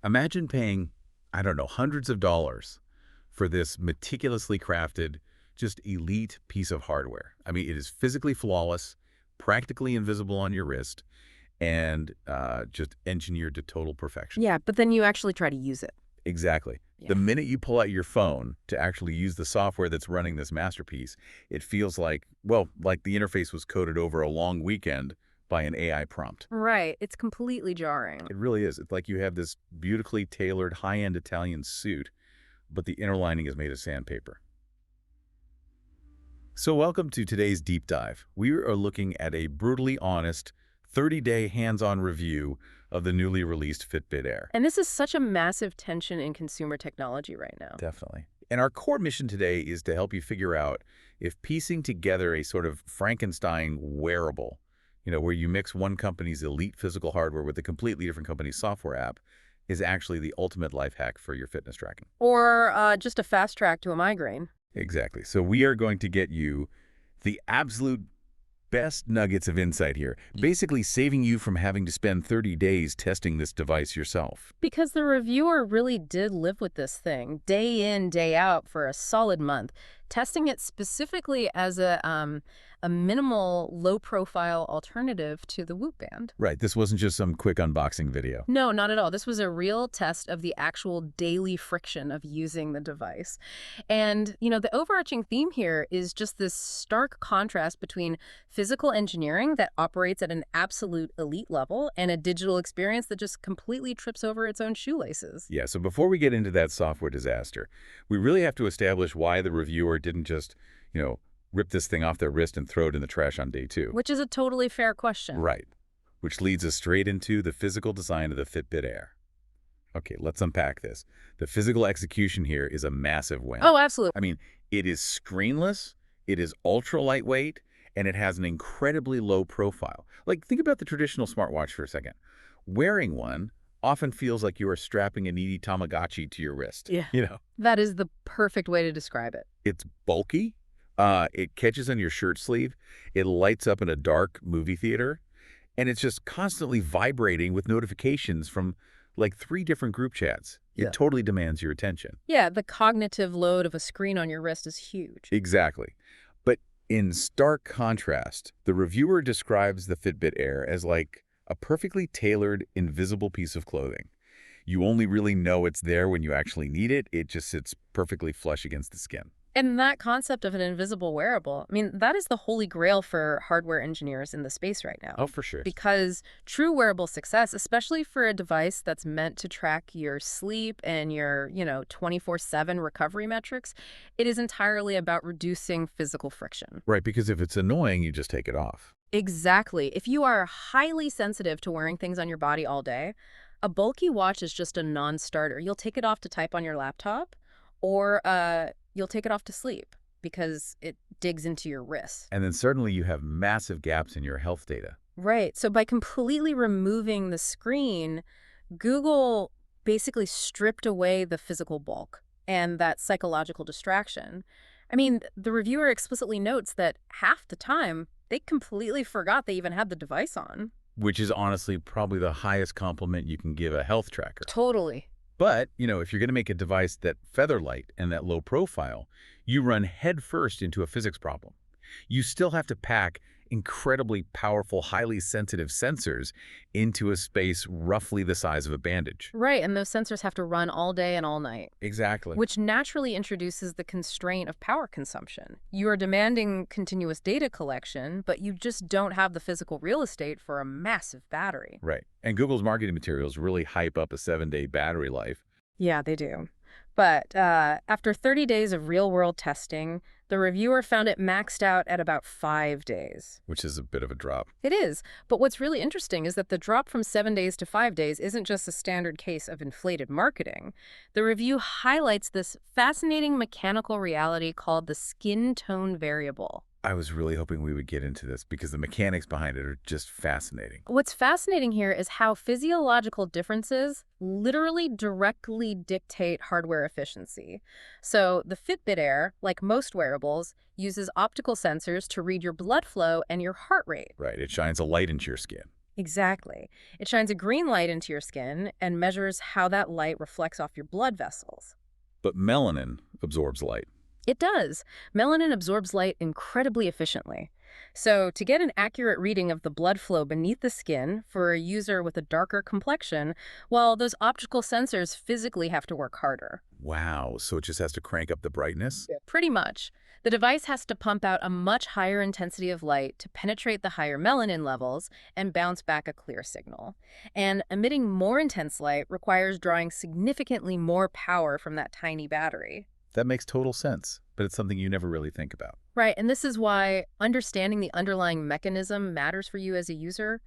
Imagine paying, I don't know, hundreds of dollars for this meticulously crafted, just elite piece of hardware. I mean, it is physically flawless, practically invisible on your wrist, and just engineered to total perfection. Yeah, but then you actually try to use it. Exactly. Yeah. The minute you pull out your phone to actually use the software that's running this masterpiece, it feels like, well, like the interface was coded over a long weekend by an AI prompt. Right. It's completely jarring. It really is. It's like you have this beautifully tailored high-end Italian suit, but the inner lining is made of sandpaper. So welcome to today's deep dive. We are looking at a brutally honest 30-day hands-on review of the newly released Fitbit Air. And this is such a massive tension in consumer technology right now. Definitely. And our core mission today is to help you figure out if piecing together a sort of Frankenstein wearable, where you mix one company's elite physical hardware with a completely different company's software app, is actually the ultimate life hack for your fitness tracking. Or just a fast track to a migraine. Exactly. So we are going to get you the absolute best nuggets of insight here, basically saving you from having to spend 30 days testing this device yourself. Because the reviewer really did live with this thing day in, day out for a solid month, testing it specifically as a minimal, low-profile alternative to the Whoop band. Right. This wasn't just some quick unboxing video. No, not at all. This was a real test of the actual daily friction of using the device. And, the overarching theme here is just this stark contrast between physical engineering that operates at an absolute elite level and a digital experience that just completely trips over its own shoelaces. Yeah, so before we get into that software disaster, we really have to establish why the reviewer didn't just, rip this thing off their wrist and throw it in the trash on day 2. Which is a totally fair question. Right. Which leads us straight into the physical design of the Fitbit Air. Okay, let's unpack this. The physical execution here is a massive win. Oh, absolutely. I mean, it is screenless, it is ultra lightweight, and it has an incredibly low profile. Like, think about the traditional smartwatch for a second. Wearing one often feels like you are strapping a needy Tamagotchi to your wrist. Yeah. That is the perfect way to describe it. It's bulky. It catches on your shirt sleeve. It lights up in a dark movie theater. And it's just constantly vibrating with notifications from like 3 different group chats. Yeah. It totally demands your attention. Yeah, the cognitive load of a screen on your wrist is huge. Exactly. But in stark contrast, the reviewer describes the Fitbit Air as like a perfectly tailored, invisible piece of clothing. You only really know it's there when you actually need it. It just sits perfectly flush against the skin. And that concept of an invisible wearable, that is the holy grail for hardware engineers in the space right now. Oh, for sure. Because true wearable success, especially for a device that's meant to track your sleep and your, 24/7 recovery metrics, it is entirely about reducing physical friction. Right, because if it's annoying, you just take it off. Exactly. If you are highly sensitive to wearing things on your body all day, a bulky watch is just a non-starter. You'll take it off to type on your laptop, or you'll take it off to sleep because it digs into your wrist. And then certainly you have massive gaps in your health data. Right. So by completely removing the screen, Google basically stripped away the physical bulk and that psychological distraction. The reviewer explicitly notes that half the time, they completely forgot they even had the device on. Which is honestly probably the highest compliment you can give a health tracker. Totally. But, if you're going to make a device that feather light and that low profile, you run headfirst into a physics problem. You still have to pack incredibly powerful, highly sensitive sensors into a space roughly the size of a bandage. Right, and those sensors have to run all day and all night. Exactly. Which naturally introduces the constraint of power consumption. You are demanding continuous data collection, but you just don't have the physical real estate for a massive battery. Right. And Google's marketing materials really hype up a 7-day battery life. Yeah, they do. But after 30 days of real-world testing, the reviewer found it maxed out at about 5 days. Which is a bit of a drop. It is. But what's really interesting is that the drop from 7 days to 5 days isn't just a standard case of inflated marketing. The review highlights this fascinating mechanical reality called the skin tone variable. I was really hoping we would get into this because the mechanics behind it are just fascinating. What's fascinating here is how physiological differences literally directly dictate hardware efficiency. So the Fitbit Air, like most wearables, uses optical sensors to read your blood flow and your heart rate. Right. It shines a light into your skin. Exactly. It shines a green light into your skin and measures how that light reflects off your blood vessels. But melanin absorbs light. It does. Melanin absorbs light incredibly efficiently. So, to get an accurate reading of the blood flow beneath the skin for a user with a darker complexion, well, those optical sensors physically have to work harder. Wow, so it just has to crank up the brightness? Yeah. Pretty much. The device has to pump out a much higher intensity of light to penetrate the higher melanin levels and bounce back a clear signal. And emitting more intense light requires drawing significantly more power from that tiny battery. That makes total sense, but it's something you never really think about. Right, and this is why understanding the underlying mechanism matters for you as a user.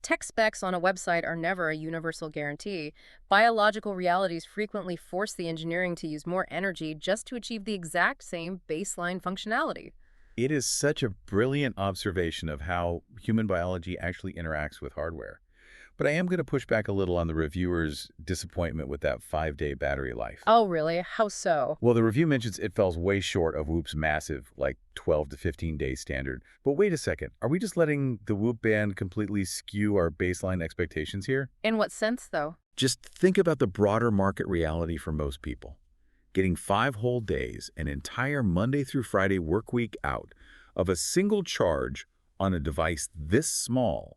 Tech specs on a website are never a universal guarantee. Biological realities frequently force the engineering to use more energy just to achieve the exact same baseline functionality. It is such a brilliant observation of how human biology actually interacts with hardware. But I am going to push back a little on the reviewer's disappointment with that 5-day battery life. Oh, really? How so? Well, the review mentions it falls way short of Whoop's massive, like 12 to 15-day standard. But wait a second, are we just letting the Whoop band completely skew our baseline expectations here? In what sense, though? Just think about the broader market reality for most people. Getting 5 whole days, an entire Monday through Friday work week out of a single charge on a device this small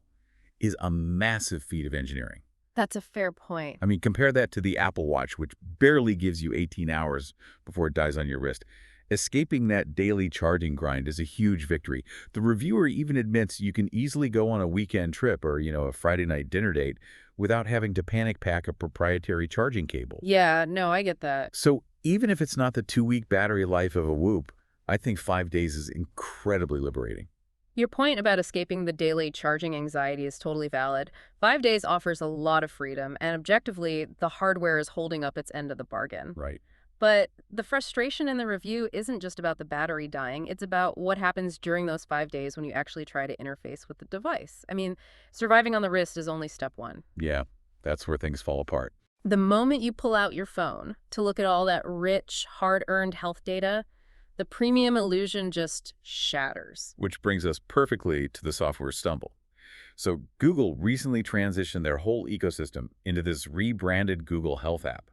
is a massive feat of engineering. That's a fair point. I mean, compare that to the Apple Watch, which barely gives you 18 hours before it dies on your wrist. Escaping that daily charging grind is a huge victory. The reviewer even admits you can easily go on a weekend trip or, a Friday night dinner date without having to panic pack a proprietary charging cable. Yeah, no, I get that. So even if it's not the 2-week battery life of a Whoop, I think 5 days is incredibly liberating. Your point about escaping the daily charging anxiety is totally valid. 5 days offers a lot of freedom, and objectively, the hardware is holding up its end of the bargain. Right. But the frustration in the review isn't just about the battery dying, it's about what happens during those 5 days when you actually try to interface with the device. I mean, surviving on the wrist is only step one. Yeah, that's where things fall apart. The moment you pull out your phone to look at all that rich, hard-earned health data, the premium illusion just shatters. Which brings us perfectly to the software stumble. So Google recently transitioned their whole ecosystem into this rebranded Google Health app.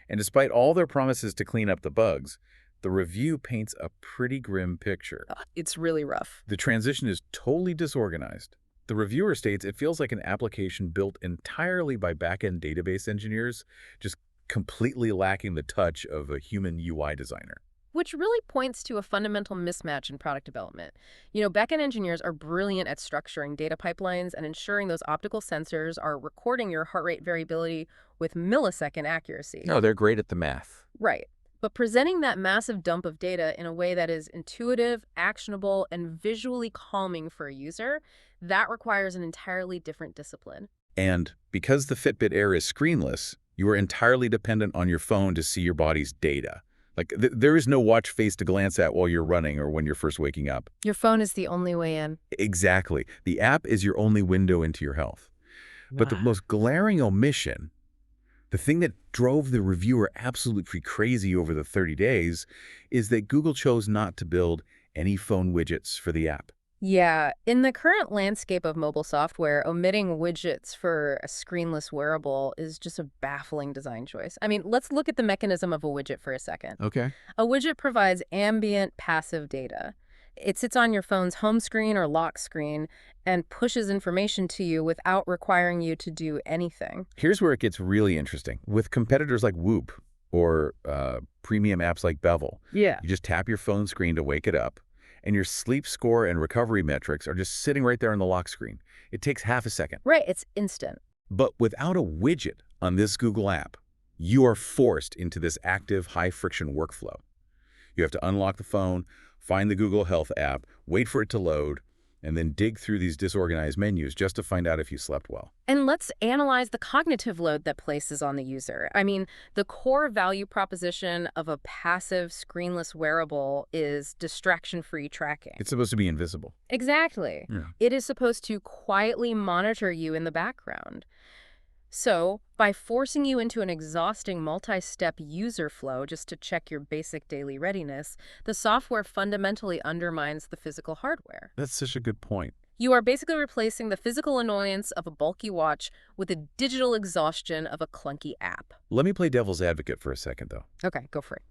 And despite all their promises to clean up the bugs, the review paints a pretty grim picture. It's really rough. The transition is totally disorganized. The reviewer states it feels like an application built entirely by back-end database engineers, just completely lacking the touch of a human UI designer. Which really points to a fundamental mismatch in product development. Backend engineers are brilliant at structuring data pipelines and ensuring those optical sensors are recording your heart rate variability with millisecond accuracy. No, they're great at the math. Right. But presenting that massive dump of data in a way that is intuitive, actionable, and visually calming for a user, that requires an entirely different discipline. And because the Fitbit Air is screenless, you are entirely dependent on your phone to see your body's data. Like, there is no watch face to glance at while you're running or when you're first waking up. Your phone is the only way in. Exactly. The app is your only window into your health. But the most glaring omission, the thing that drove the reviewer absolutely crazy over the 30 days, is that Google chose not to build any phone widgets for the app. Yeah, in the current landscape of mobile software, omitting widgets for a screenless wearable is just a baffling design choice. I mean, let's look at the mechanism of a widget for a second. Okay. A widget provides ambient passive data. It sits on your phone's home screen or lock screen and pushes information to you without requiring you to do anything. Here's where it gets really interesting. With competitors like Whoop or premium apps like Bevel, Yeah. you just tap your phone screen to wake it up, and your sleep score and recovery metrics are just sitting right there on the lock screen. It takes half a second. Right, it's instant. But without a widget on this Google app, you are forced into this active, high-friction workflow. You have to unlock the phone, find the Google Health app, wait for it to load, and then dig through these disorganized menus just to find out if you slept well. And let's analyze the cognitive load that places on the user. I mean, the core value proposition of a passive, screenless wearable is distraction-free tracking. It's supposed to be invisible. Exactly. Yeah. It is supposed to quietly monitor you in the background. So, by forcing you into an exhausting multi-step user flow just to check your basic daily readiness, the software fundamentally undermines the physical hardware. That's such a good point. You are basically replacing the physical annoyance of a bulky watch with the digital exhaustion of a clunky app. Let me play devil's advocate for a second, though. Okay, go for it.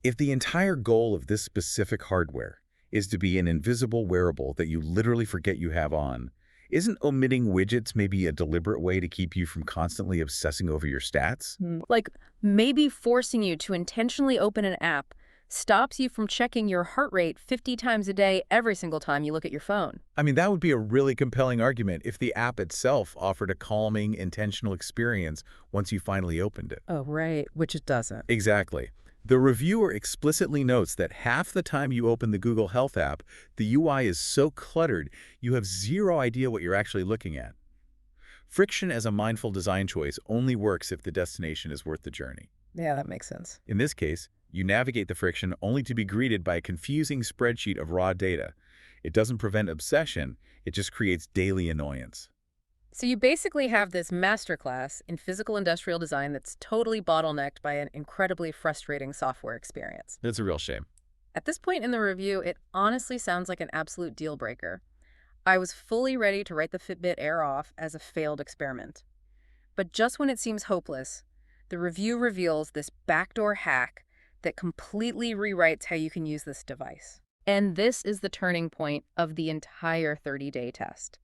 If the entire goal of this specific hardware is to be an invisible wearable that you literally forget you have on, isn't omitting widgets maybe a deliberate way to keep you from constantly obsessing over your stats? Like maybe forcing you to intentionally open an app stops you from checking your heart rate 50 times a day every single time you look at your phone. I mean, that would be a really compelling argument if the app itself offered a calming, intentional experience once you finally opened it. Oh, right, which it doesn't. Exactly. The reviewer explicitly notes that half the time you open the Google Health app, the UI is so cluttered, you have zero idea what you're actually looking at. Friction as a mindful design choice only works if the destination is worth the journey. Yeah, that makes sense. In this case, you navigate the friction only to be greeted by a confusing spreadsheet of raw data. It doesn't prevent obsession, it just creates daily annoyance. So you basically have this masterclass in physical industrial design that's totally bottlenecked by an incredibly frustrating software experience. It's a real shame. At this point in the review, it honestly sounds like an absolute deal breaker. I was fully ready to write the Fitbit Air off as a failed experiment. But just when it seems hopeless, the review reveals this backdoor hack that completely rewrites how you can use this device. And this is the turning point of the entire 30-day test.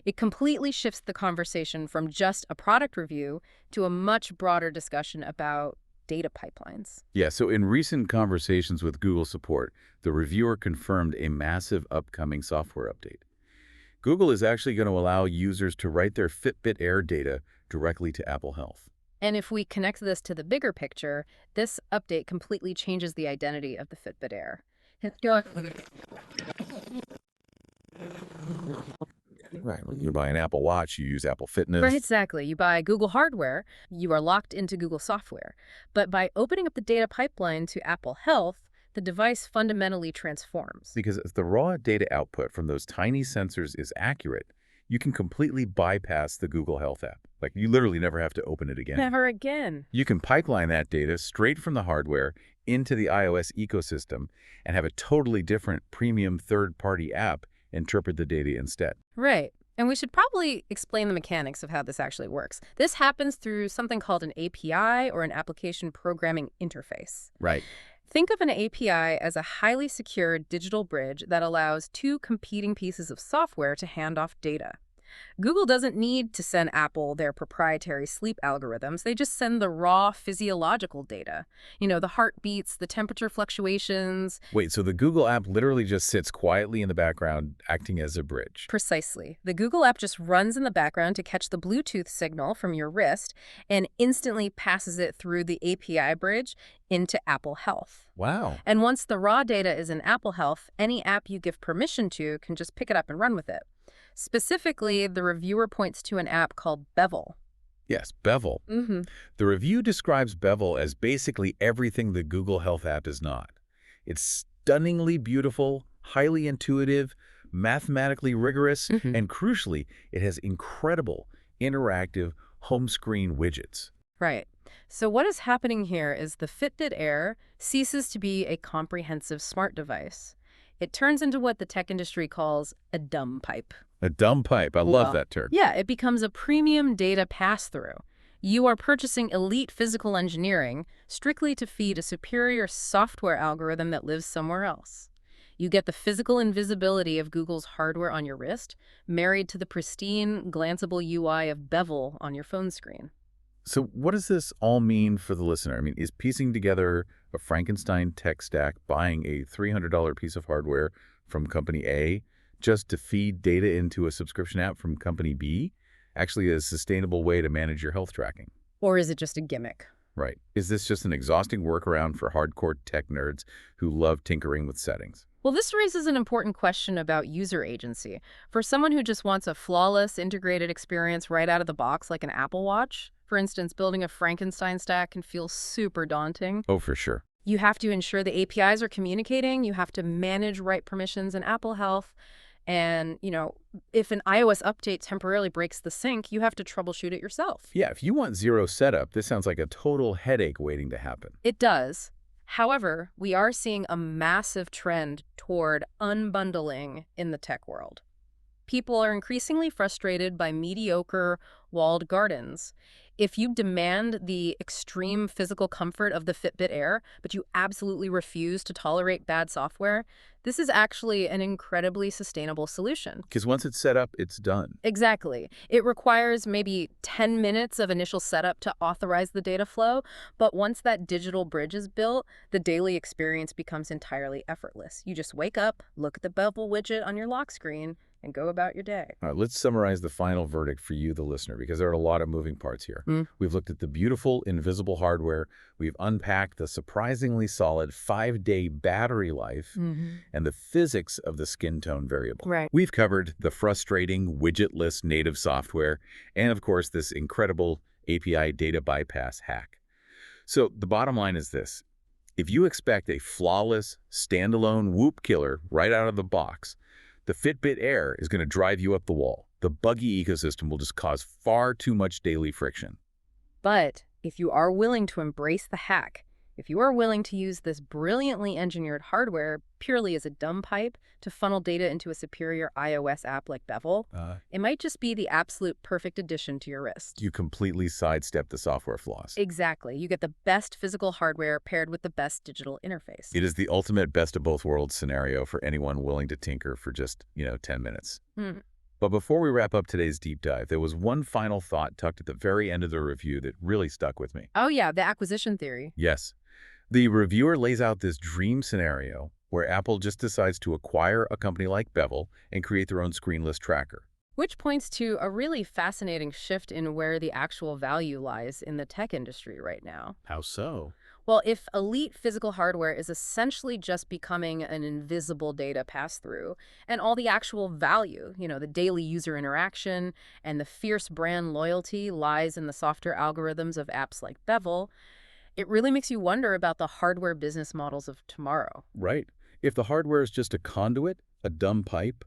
It completely shifts the conversation from just a product review to a much broader discussion about data pipelines. Yeah, so in recent conversations with Google support, the reviewer confirmed a massive upcoming software update. Google is actually going to allow users to write their Fitbit Air data directly to Apple Health. And if we connect this to the bigger picture, this update completely changes the identity of the Fitbit Air. Right. When you buy an Apple Watch, you use Apple Fitness. Right, exactly. You buy Google hardware, you are locked into Google software. But by opening up the data pipeline to Apple Health, the device fundamentally transforms. Because if the raw data output from those tiny sensors is accurate, you can completely bypass the Google Health app. Like, you literally never have to open it again. Never again. You can pipeline that data straight from the hardware into the iOS ecosystem and have a totally different premium third-party app interpret the data instead. Right. And we should probably explain the mechanics of how this actually works. This happens through something called an API, or an application programming interface. Right. Think of an API as a highly secure digital bridge that allows two competing pieces of software to hand off data. Google doesn't need to send Apple their proprietary sleep algorithms. They just send the raw physiological data. You know, the heartbeats, the temperature fluctuations. Wait, so the Google app literally just sits quietly in the background, acting as a bridge. Precisely. The Google app just runs in the background to catch the Bluetooth signal from your wrist and instantly passes it through the API bridge into Apple Health. Wow. And once the raw data is in Apple Health, any app you give permission to can just pick it up and run with it. Specifically, the reviewer points to an app called Bevel. Yes, Bevel. The review describes Bevel as basically everything the Google Health app is not. It's stunningly beautiful, highly intuitive, mathematically rigorous, and crucially, it has incredible interactive home screen widgets. Right. So what is happening here is the Fitbit Air ceases to be a comprehensive smart device. It turns into what the tech industry calls a dumb pipe. A dumb pipe. I love that term. Yeah, it becomes a premium data pass-through. You are purchasing elite physical engineering strictly to feed a superior software algorithm that lives somewhere else. You get the physical invisibility of Google's hardware on your wrist, married to the pristine, glanceable UI of Bevel on your phone screen. So what does this all mean for the listener? I mean, is piecing together a Frankenstein tech stack, buying a $300 piece of hardware from company A just to feed data into a subscription app from company B actually a sustainable way to manage your health tracking? Or is it just a gimmick? Right. Is this just an exhausting workaround for hardcore tech nerds who love tinkering with settings? Well, this raises an important question about user agency. For someone who just wants a flawless, integrated experience right out of the box, like an Apple Watch, for instance, building a Frankenstein stack can feel super daunting. Oh, for sure. You have to ensure the APIs are communicating. You have to manage write permissions in Apple Health. And, you know, if an iOS update temporarily breaks the sync, you have to troubleshoot it yourself. Yeah, if you want zero setup, this sounds like a total headache waiting to happen. It does. However, we are seeing a massive trend toward unbundling in the tech world. People are increasingly frustrated by mediocre walled gardens. If you demand the extreme physical comfort of the Fitbit Air, but you absolutely refuse to tolerate bad software, this is actually an incredibly sustainable solution. Because once it's set up, it's done. Exactly. It requires maybe 10 minutes of initial setup to authorize the data flow, but once that digital bridge is built, the daily experience becomes entirely effortless. You just wake up, look at the Bevel widget on your lock screen, and go about your day. All right, let's summarize the final verdict for you, the listener, because there are a lot of moving parts here. Mm. We've looked at the beautiful, invisible hardware. We've unpacked the surprisingly solid 5-day battery life and the physics of the skin tone variable. Right. We've covered the frustrating widgetless native software and, of course, this incredible API data bypass hack. So the bottom line is this. If you expect a flawless, standalone whoop killer right out of the box, the Fitbit Air is going to drive you up the wall. The buggy ecosystem will just cause far too much daily friction. But if you are willing to embrace the hack, if you are willing to use this brilliantly engineered hardware purely as a dumb pipe to funnel data into a superior iOS app like Bevel, it might just be the absolute perfect addition to your wrist. You completely sidestep the software flaws. Exactly. You get the best physical hardware paired with the best digital interface. It is the ultimate best of both worlds scenario for anyone willing to tinker for just, 10 minutes. But before we wrap up today's deep dive, there was one final thought tucked at the very end of the review that really stuck with me. Oh yeah, the acquisition theory. Yes. The reviewer lays out this dream scenario where Apple just decides to acquire a company like Bevel and create their own screenless tracker. Which points to a really fascinating shift in where the actual value lies in the tech industry right now. How so? Well, if elite physical hardware is essentially just becoming an invisible data pass-through, and all the actual value, the daily user interaction and the fierce brand loyalty lies in the softer algorithms of apps like Bevel, it really makes you wonder about the hardware business models of tomorrow. Right. If the hardware is just a conduit, a dumb pipe,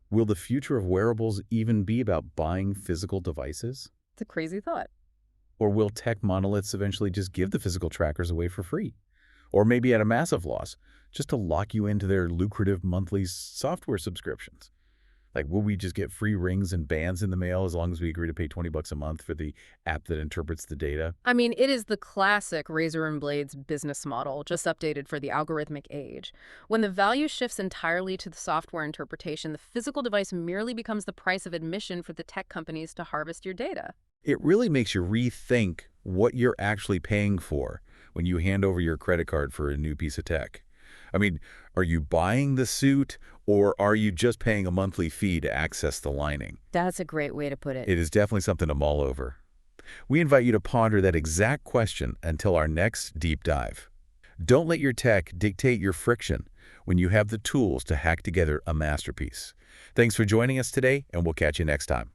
will the future of wearables even be about buying physical devices? It's a crazy thought. Or will tech monoliths eventually just give the physical trackers away for free? Or maybe at a massive loss, just to lock you into their lucrative monthly software subscriptions? Like, will we just get free rings and bands in the mail as long as we agree to pay $20 a month for the app that interprets the data? I mean, it is the classic razor and blades business model, just updated for the algorithmic age. When the value shifts entirely to the software interpretation, the physical device merely becomes the price of admission for the tech companies to harvest your data. It really makes you rethink what you're actually paying for when you hand over your credit card for a new piece of tech. I mean, are you buying the suit or are you just paying a monthly fee to access the lining? That's a great way to put it. It is definitely something to mull over. We invite you to ponder that exact question until our next deep dive. Don't let your tech dictate your friction when you have the tools to hack together a masterpiece. Thanks for joining us today, and we'll catch you next time.